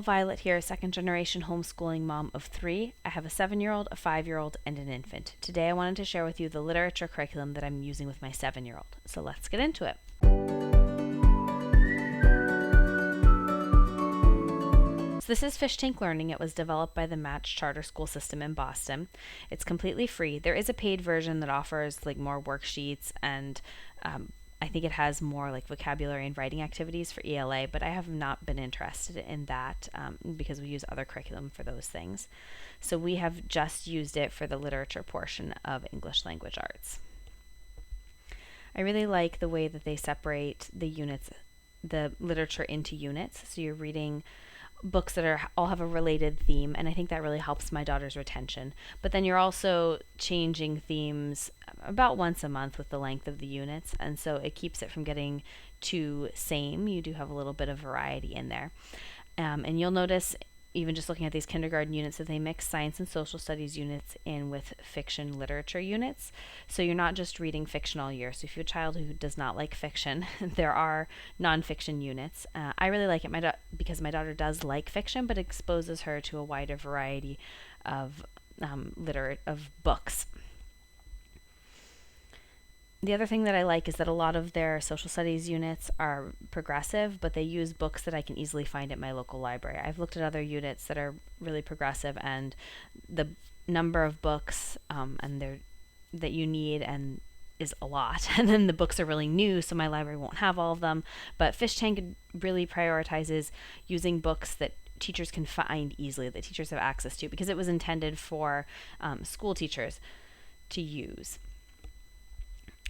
Violet here, second generation homeschooling mom of 3. I have a 7-year-old, a 5-year-old, and an infant. Today I wanted to share with you the literature curriculum that I'm using with my 7-year-old. So let's get into it. So this is Fishtank Learning. It was developed by the Match Charter School System in Boston. It's completely free. There is a paid version that offers more worksheets and I think it has more vocabulary and writing activities for ELA, but I have not been interested in that because we use other curriculum for those things. So we have just used it for the literature portion of English Language Arts. I really like the way that they separate the literature into units. So you're reading books that all have a related theme, and I think that really helps my daughter's retention. But then you're also changing themes about once a month with the length of the units, and so it keeps it from getting too same. You do have a little bit of variety in there. And you'll notice, even just looking at these kindergarten units, that they mix science and social studies units in with fiction literature units. So you're not just reading fiction all year. So if you have a child who does not like fiction, there are nonfiction units. I really like it because my daughter does like fiction, but exposes her to a wider variety of books. The other thing that I like is that a lot of their social studies units are progressive, but they use books that I can easily find at my local library. I've looked at other units that are really progressive, and the number of books that you need is a lot. And then the books are really new, so my library won't have all of them. But Fishtank really prioritizes using books that teachers can find easily, that teachers have access to, because it was intended for school teachers to use.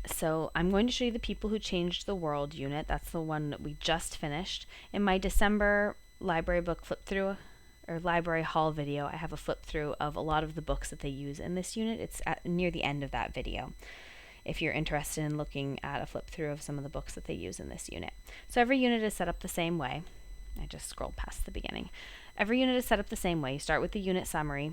So I'm going to show you the People Who Changed the World unit. That's the one that we just finished. In my December library book flip through or library haul video, I have a flip through of a lot of the books that they use in this unit. It's near the end of that video if you're interested in looking at a flip through of some of the books that they use in this unit. So every unit is set up the same way. I just scrolled past the beginning. Every unit is set up the same way. You start with the unit summary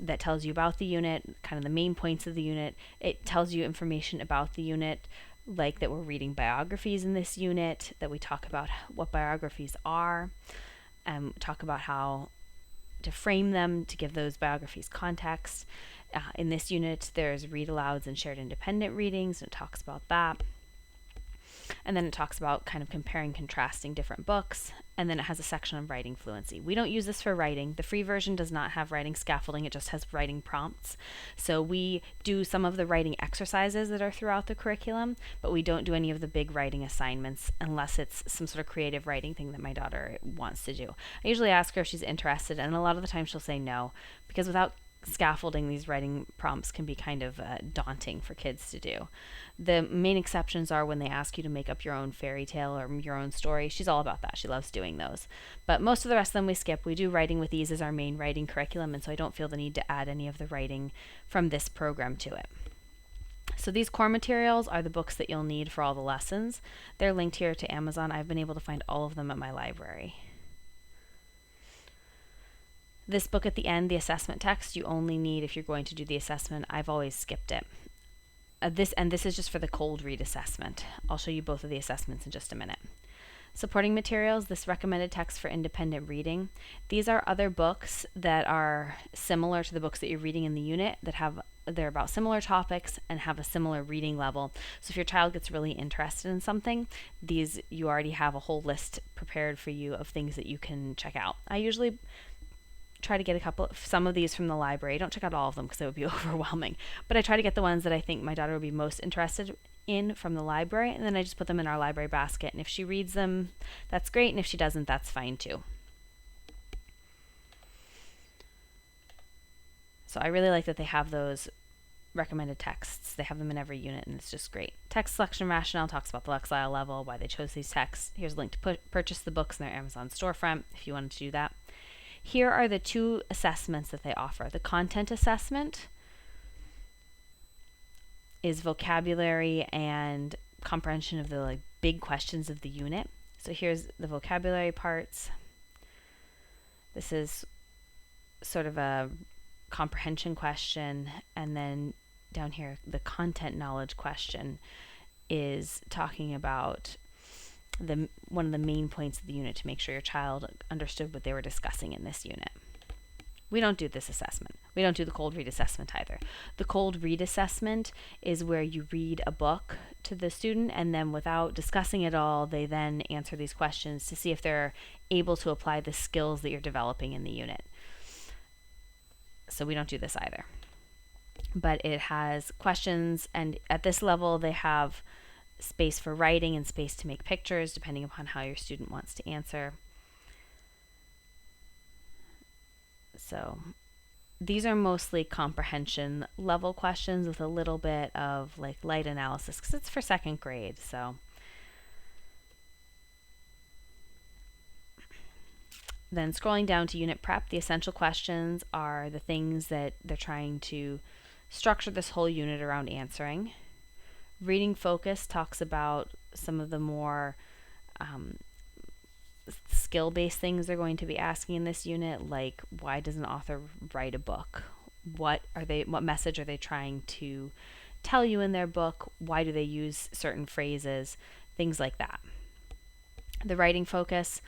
that tells you about the unit, kind of the main points of the unit. It tells you information about the unit, like that we're reading biographies in this unit, that we talk about what biographies are, and talk about how to frame them to give those biographies context. In this unit, there's read alouds and shared independent readings, and it talks about that. And then it talks about kind of comparing, contrasting different books. And then it has a section on writing fluency. We don't use this for writing. The free version does not have writing scaffolding. It just has writing prompts. So we do some of the writing exercises that are throughout the curriculum, but we don't do any of the big writing assignments unless it's some sort of creative writing thing that my daughter wants to do. I usually ask her if she's interested, and a lot of the time she'll say no, because without scaffolding, these writing prompts can be kind of daunting for kids to do. The main exceptions are when they ask you to make up your own fairy tale or your own story. She's all about that. She loves doing those. But most of the rest of them we skip. We do Writing with Ease as our main writing curriculum, and so I don't feel the need to add any of the writing from this program to it. So these core materials are the books that you'll need for all the lessons. They're linked here to Amazon. I've been able to find all of them at my library. This book at the end, the assessment text, you only need if you're going to do the assessment. I've always skipped it. This is just for the cold read assessment. I'll show you both of the assessments in just a minute. Supporting materials, this recommended text for independent reading. These are other books that are similar to the books that you're reading in the unit they're about similar topics and have a similar reading level. So if your child gets really interested in something, you already have a whole list prepared for you of things that you can check out. I usually try to get some of these from the library. Don't check out all of them because it would be overwhelming. But I try to get the ones that I think my daughter would be most interested in from the library, and then I just put them in our library basket. And if she reads them, that's great, and if she doesn't, that's fine too. So I really like that they have those recommended texts. They have them in every unit, and it's just great. Text selection rationale talks about the Lexile level, why they chose these texts. Here's a link to purchase the books in their Amazon storefront if you wanted to do that. Here are the 2 assessments that they offer. The content assessment is vocabulary and comprehension of the big questions of the unit. So here's the vocabulary parts. This is sort of a comprehension question, and then down here the content knowledge question is talking about one of the main points of the unit to make sure your child understood what they were discussing in this unit. We don't do this assessment. We don't do the cold read assessment either. The cold read assessment is where you read a book to the student, and then without discussing it all, they then answer these questions to see if they're able to apply the skills that you're developing in the unit. So we don't do this either. But it has questions, and at this level they have space for writing and space to make pictures depending upon how your student wants to answer. So these are mostly comprehension level questions with a little bit of like light analysis because it's for second grade. So then scrolling down to unit prep, the essential questions are the things that they're trying to structure this whole unit around answering. Reading focus talks about some of the more skill-based things they're going to be asking in this unit, like why does an author write a book? What message are they trying to tell you in their book? Why do they use certain phrases? Things like that. The writing focus,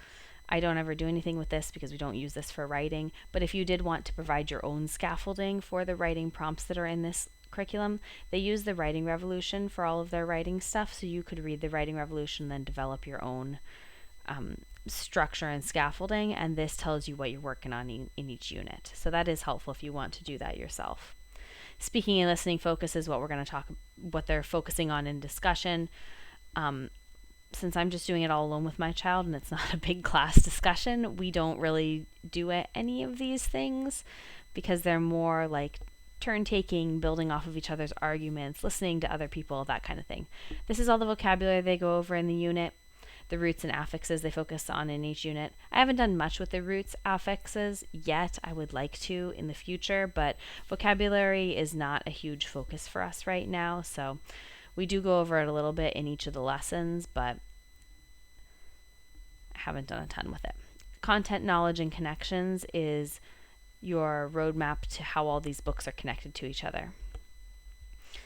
I don't ever do anything with this because we don't use this for writing, but if you did want to provide your own scaffolding for the writing prompts that are in this curriculum, they use the Writing Revolution for all of their writing stuff, so you could read the Writing Revolution and then develop your own structure and scaffolding, and this tells you what you're working on in each unit. So that is helpful if you want to do that yourself. Speaking and listening focus is what we're going to what they're focusing on in discussion. Since I'm just doing it all alone with my child and it's not a big class discussion, we don't really do any of these things because they're more like turn taking, building off of each other's arguments, listening to other people, that kind of thing. This is all the vocabulary they go over in the unit. The roots and affixes they focus on in each unit. I haven't done much with the roots affixes yet. I would like to in the future, but vocabulary is not a huge focus for us right now. So we do go over it a little bit in each of the lessons, but I haven't done a ton with it. Content, knowledge, and connections is your roadmap to how all these books are connected to each other.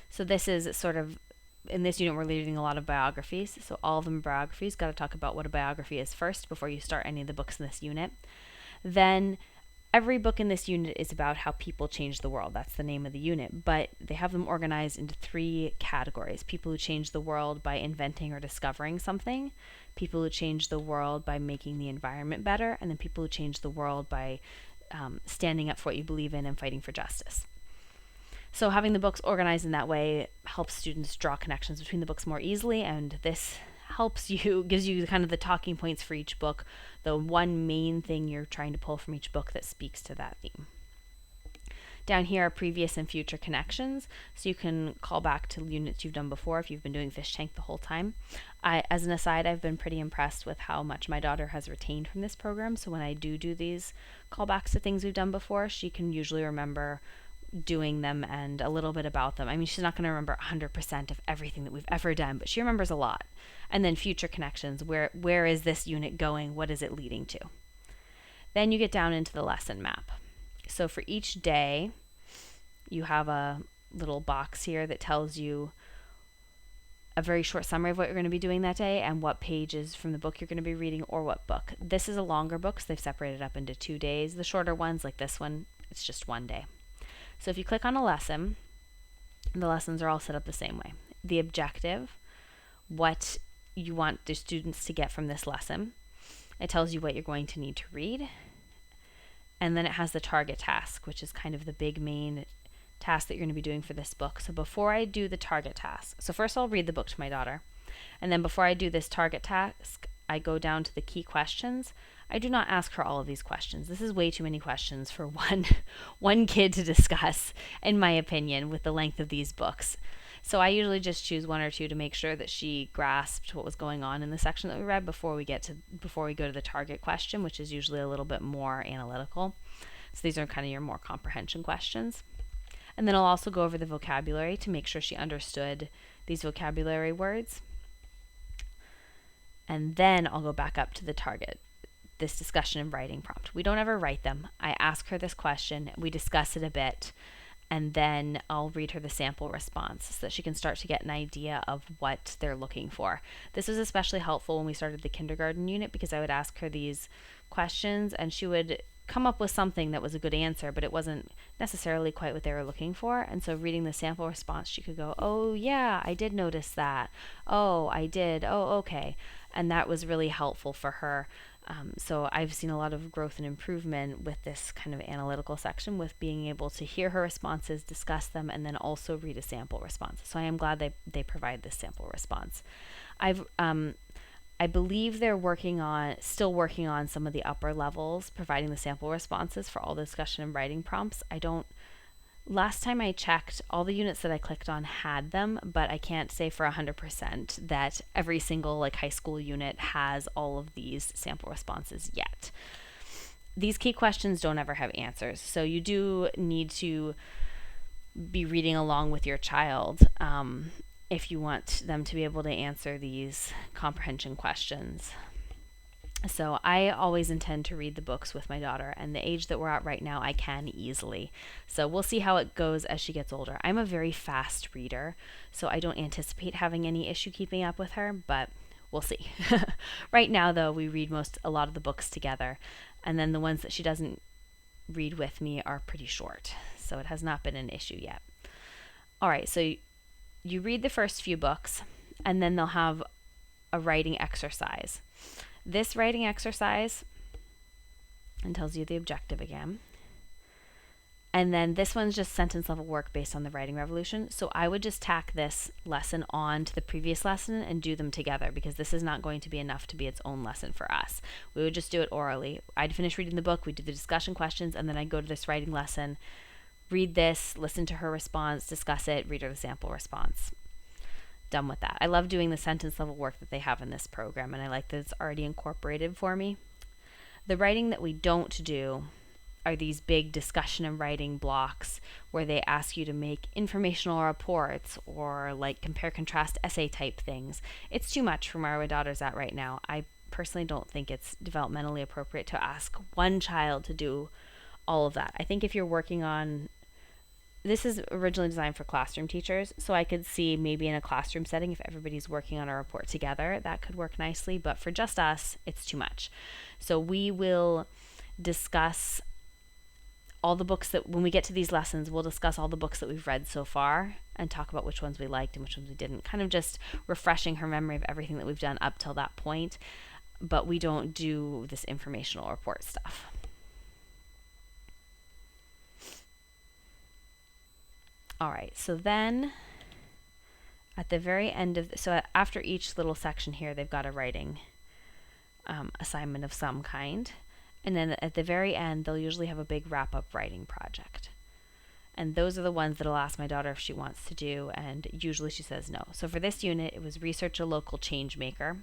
So this is sort of, in this unit we're reading a lot of biographies, so all of them are biographies. Got to talk about what a biography is first before you start any of the books in this unit. Then every book in this unit is about how people change the world. That's the name of the unit, but they have them organized into 3 categories. People who change the world by inventing or discovering something, people who change the world by making the environment better, and then people who change the world by standing up for what you believe in and fighting for justice. So having the books organized in that way helps students draw connections between the books more easily, and this helps you, gives you kind of the talking points for each book, the one main thing you're trying to pull from each book that speaks to that theme. Down here are previous and future connections, so you can call back to units you've done before if you've been doing Fishtank the whole time. As an aside, I've been pretty impressed with how much my daughter has retained from this program, so when I do these callbacks to things we've done before, she can usually remember doing them and a little bit about them. I mean, she's not going to remember 100% of everything that we've ever done, but she remembers a lot. And then future connections, where is this unit going? What is it leading to? Then you get down into the lesson map. So for each day, you have a little box here that tells you a very short summary of what you're going to be doing that day and what pages from the book you're going to be reading or what book. This is a longer book, so they've separated it up into 2 days. The shorter ones, like this one, it's just 1 day. So if you click on a lesson, the lessons are all set up the same way. The objective, what you want the students to get from this lesson. It tells you what you're going to need to read. And then it has the target task, which is kind of the big main task that you're going to be doing for this book. So before I do the target task, so first I'll read the book to my daughter. And then before I do this target task, I go down to the key questions. I do not ask her all of these questions. This is way too many questions for one kid to discuss, in my opinion, with the length of these books. So I usually just choose 1 or 2 to make sure that she grasped what was going on in the section that we read before we go to the target question, which is usually a little bit more analytical. So these are kind of your more comprehension questions. And then I'll also go over the vocabulary to make sure she understood these vocabulary words. And then I'll go back up to the target, this discussion and writing prompt. We don't ever write them. I ask her this question, we discuss it a bit, and then I'll read her the sample response so that she can start to get an idea of what they're looking for. This was especially helpful when we started the kindergarten unit because I would ask her these questions and she would come up with something that was a good answer, but it wasn't necessarily quite what they were looking for. And so reading the sample response, she could go, oh yeah, I did notice that. Oh, I did. Oh, okay. And that was really helpful for her. So I've seen a lot of growth and improvement with this kind of analytical section, with being able to hear her responses, discuss them, and then also read a sample response. So I am glad they provide this sample response. I believe they're still working on some of the upper levels, providing the sample responses for all the discussion and writing prompts. Last time I checked, all the units that I clicked on had them, but I can't say for 100% that every single high school unit has all of these sample responses yet. These key questions don't ever have answers, so you do need to be reading along with your child if you want them to be able to answer these comprehension questions. So I always intend to read the books with my daughter, and the age that we're at right now, I can easily. So we'll see how it goes as she gets older. I'm a very fast reader, so I don't anticipate having any issue keeping up with her, but we'll see. Right now, though, we read a lot of the books together, and then the ones that she doesn't read with me are pretty short, so it has not been an issue yet. All right, so you read the first few books, and then they'll have a writing exercise. This writing exercise, and tells you the objective again. And then this one's just sentence level work based on the writing revolution. So I would just tack this lesson on to the previous lesson and do them together, because this is not going to be enough to be its own lesson for us. We would just do it orally. I'd finish reading the book, we'd do the discussion questions, and then I'd go to this writing lesson, read this, listen to her response, discuss it, read her the sample response. Done with that. I love doing the sentence level work that they have in this program, and I like that it's already incorporated for me. The writing that we don't do are these big discussion and writing blocks where they ask you to make informational reports or compare contrast essay type things. It's too much from where my daughter's at right now. I personally don't think it's developmentally appropriate to ask one child to do all of that. I think if you're working on this is originally designed for classroom teachers, so I could see maybe in a classroom setting, if everybody's working on a report together, that could work nicely. But for just us, it's too much. So we will discuss all the books when we get to these lessons, we'll discuss all the books that we've read so far and talk about which ones we liked and which ones we didn't. Kind of just refreshing her memory of everything that we've done up till that point. But we don't do this informational report stuff. All right, so then at the very end after each little section here, they've got a writing assignment of some kind. And then at the very end, they'll usually have a big wrap-up writing project. And those are the ones that I'll ask my daughter if she wants to do, and usually she says no. So for this unit, it was research a local change maker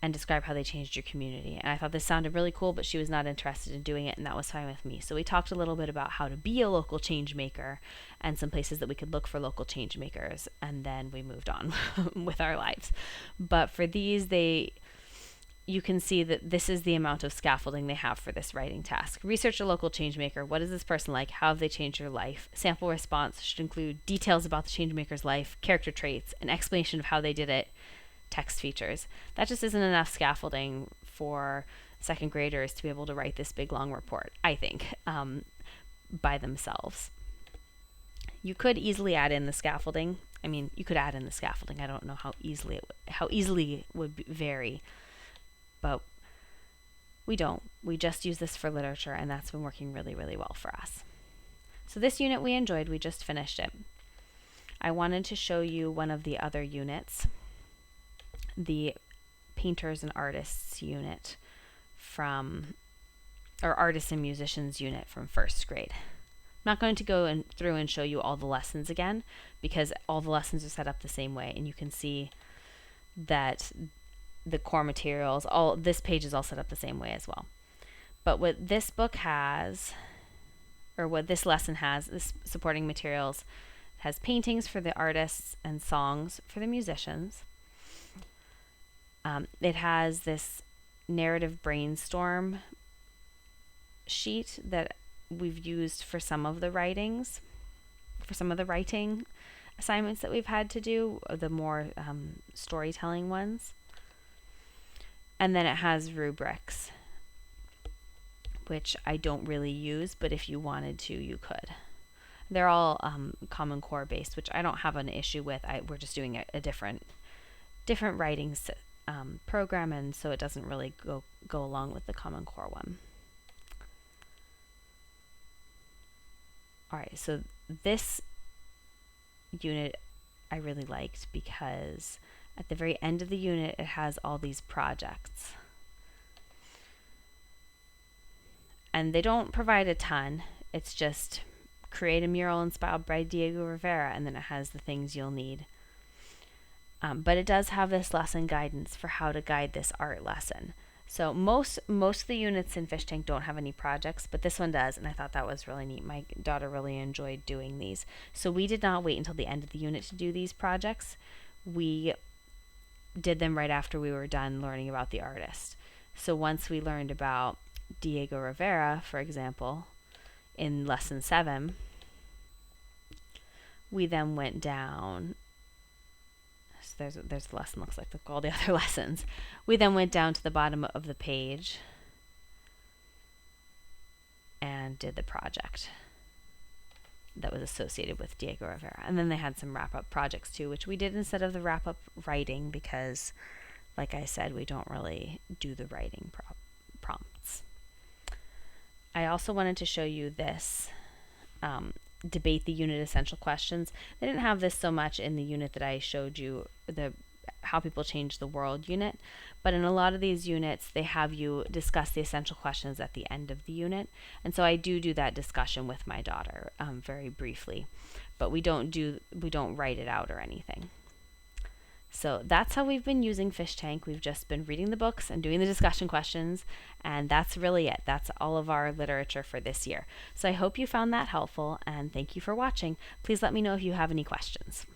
and describe how they changed your community. And I thought this sounded really cool, but she was not interested in doing it, and that was fine with me. So we talked a little bit about how to be a local change maker and some places that we could look for local change makers, and then we moved on with our lives. But for these, you can see that this is the amount of scaffolding they have for this writing task. Research a local change maker. What is this person like? How have they changed your life? Sample response should include details about the change maker's life, character traits, an explanation of how they did it, text features. That just isn't enough scaffolding for second graders to be able to write this big long report, I think, by themselves. You could easily add in the scaffolding. I mean, you could add in the scaffolding. I don't know how easily it would vary, but we don't. We just use this for literature, and that's been working really, really well for us. So this unit we enjoyed. We just finished it. I wanted to show you one of the other units, the painters and artists unit or artists and musicians unit from first grade. I'm not going to go through and show you all the lessons again, because all the lessons are set up the same way, and you can see that the core materials, this page is all set up the same way as well. But what this book has, or what this lesson has, this supporting materials, has paintings for the artists and songs for the musicians. It has this narrative brainstorm sheet that we've used for some of the writing assignments that we've had to do, the more storytelling ones. And then it has rubrics, which I don't really use, but if you wanted to, you could. They're all Common Core based, which I don't have an issue with. We're just doing a different writing program, and so it doesn't really go along with the Common Core one. All right, so this unit I really liked because at the very end of the unit it has all these projects. And they don't provide a ton. It's just create a mural inspired by Diego Rivera, and then it has the things you'll need. But it does have this lesson guidance for how to guide this art lesson. So most of the units in Fishtank don't have any projects, but this one does, and I thought that was really neat. My daughter really enjoyed doing these. So we did not wait until the end of the unit to do these projects. We did them right after we were done learning about the artist. So once we learned about Diego Rivera, for example, in lesson 7, we then went down. So there's the lesson, looks like all the other lessons. We then went down to the bottom of the page and did the project that was associated with Diego Rivera. And then they had some wrap-up projects too, which we did instead of the wrap-up writing because, like I said, we don't really do the writing prompts. I also wanted to show you this debate the unit essential questions. They didn't have this so much in the unit that I showed you, the how people change the world unit, but in a lot of these units they have you discuss the essential questions at the end of the unit, and so I do that discussion with my daughter very briefly, but we don't write it out or anything. So that's how we've been using Fishtank. We've just been reading the books and doing the discussion questions, and that's really it. That's all of our literature for this year. So I hope you found that helpful, and thank you for watching. Please let me know if you have any questions.